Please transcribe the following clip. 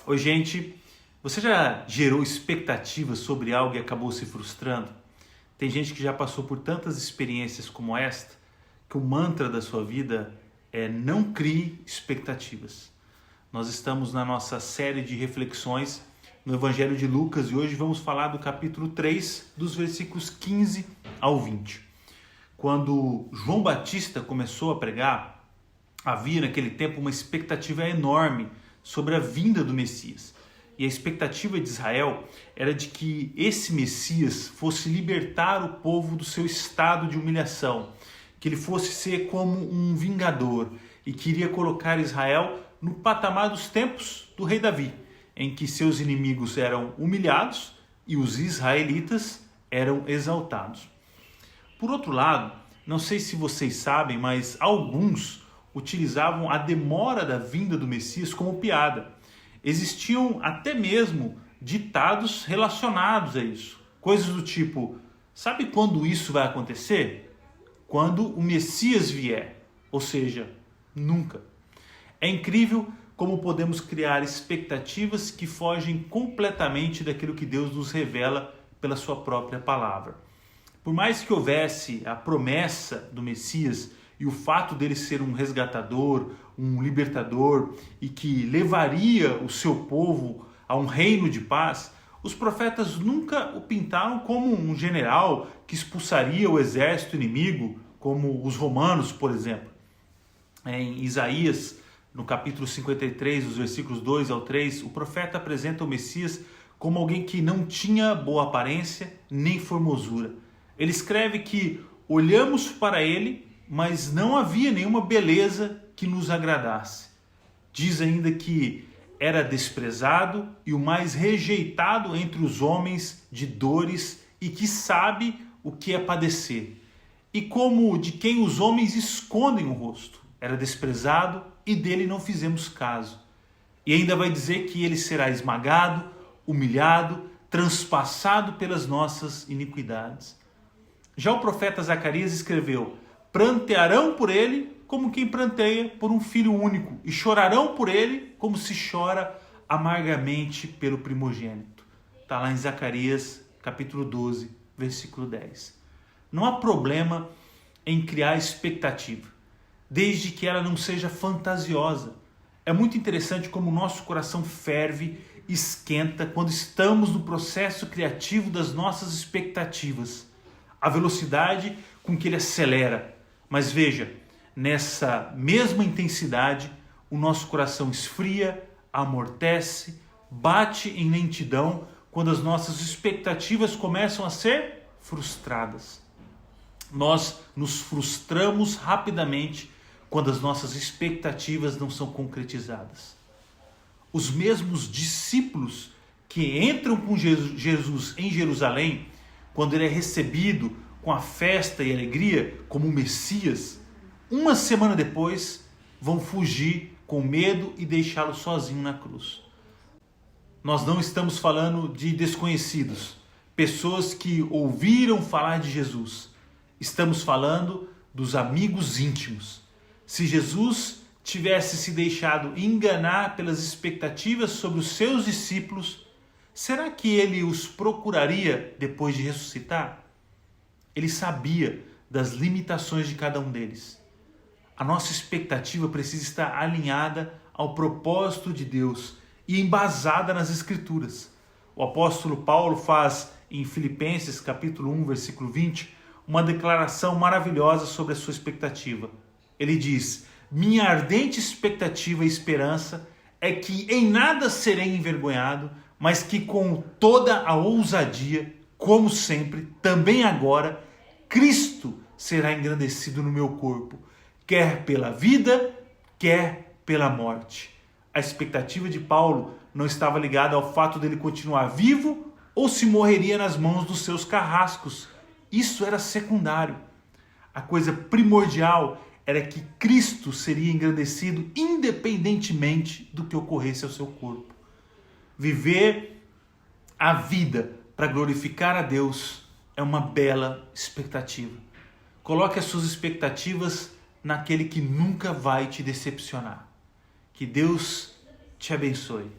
Oi, gente. Você já gerou expectativas sobre algo e acabou se frustrando? Tem gente que já passou por tantas experiências como esta que o mantra da sua vida é não crie expectativas. Nós estamos na nossa série de reflexões no Evangelho de Lucas e hoje vamos falar do capítulo 3, dos versículos 15 ao 20. Quando João Batista começou a pregar, havia naquele tempo uma expectativa enorme sobre a vinda do Messias. E a expectativa de Israel era de que esse Messias fosse libertar o povo do seu estado de humilhação, que ele fosse ser como um vingador e que iria colocar Israel no patamar dos tempos do rei Davi, em que seus inimigos eram humilhados e os israelitas eram exaltados. Por outro lado, não sei se vocês sabem, mas alguns utilizavam a demora da vinda do Messias como piada. Existiam até mesmo ditados relacionados a isso. Coisas do tipo, sabe quando isso vai acontecer? Quando o Messias vier, ou seja, nunca. É incrível como podemos criar expectativas que fogem completamente daquilo que Deus nos revela pela sua própria palavra. Por mais que houvesse a promessa do Messias e o fato dele ser um resgatador, um libertador e que levaria o seu povo a um reino de paz, os profetas nunca o pintaram como um general que expulsaria o exército inimigo, como os romanos, por exemplo. Em Isaías, no capítulo 53, os versículos 2 ao 3, o profeta apresenta o Messias como alguém que não tinha boa aparência nem formosura. Ele escreve que olhamos para ele, mas não havia nenhuma beleza que nos agradasse. Diz ainda que era desprezado e o mais rejeitado entre os homens de dores e que sabe o que é padecer. E como de quem os homens escondem o rosto. Era desprezado e dele não fizemos caso. E ainda vai dizer que ele será esmagado, humilhado, transpassado pelas nossas iniquidades. Já o profeta Zacarias escreveu: prantearão por ele como quem pranteia por um filho único, e chorarão por ele como se chora amargamente pelo primogênito. Está lá em Zacarias, capítulo 12, versículo 10. Não há problema em criar expectativa, desde que ela não seja fantasiosa. É muito interessante como o nosso coração ferve, esquenta quando estamos no processo criativo das nossas expectativas. A velocidade com que ele acelera. Mas veja, nessa mesma intensidade, o nosso coração esfria, amortece, bate em lentidão quando as nossas expectativas começam a ser frustradas. Nós nos frustramos rapidamente quando as nossas expectativas não são concretizadas. Os mesmos discípulos que entram com Jesus em Jerusalém, quando ele é recebido com a festa e alegria como Messias, uma semana depois vão fugir com medo e deixá-lo sozinho na cruz. Nós não estamos falando de desconhecidos, pessoas que ouviram falar de Jesus. Estamos falando dos amigos íntimos. Se Jesus tivesse se deixado enganar pelas expectativas sobre os seus discípulos, será que ele os procuraria depois de ressuscitar? Ele sabia das limitações de cada um deles. A nossa expectativa precisa estar alinhada ao propósito de Deus e embasada nas Escrituras. O apóstolo Paulo faz em Filipenses capítulo 1, versículo 20, uma declaração maravilhosa sobre a sua expectativa. Ele diz: minha ardente expectativa e esperança é que em nada serei envergonhado, mas que com toda a ousadia, como sempre, também agora, Cristo será engrandecido no meu corpo, quer pela vida, quer pela morte. A expectativa de Paulo não estava ligada ao fato dele continuar vivo ou se morreria nas mãos dos seus carrascos. Isso era secundário. A coisa primordial era que Cristo seria engrandecido independentemente do que ocorresse ao seu corpo. Viver a vida para glorificar a Deus é uma bela expectativa. Coloque as suas expectativas naquele que nunca vai te decepcionar. Que Deus te abençoe.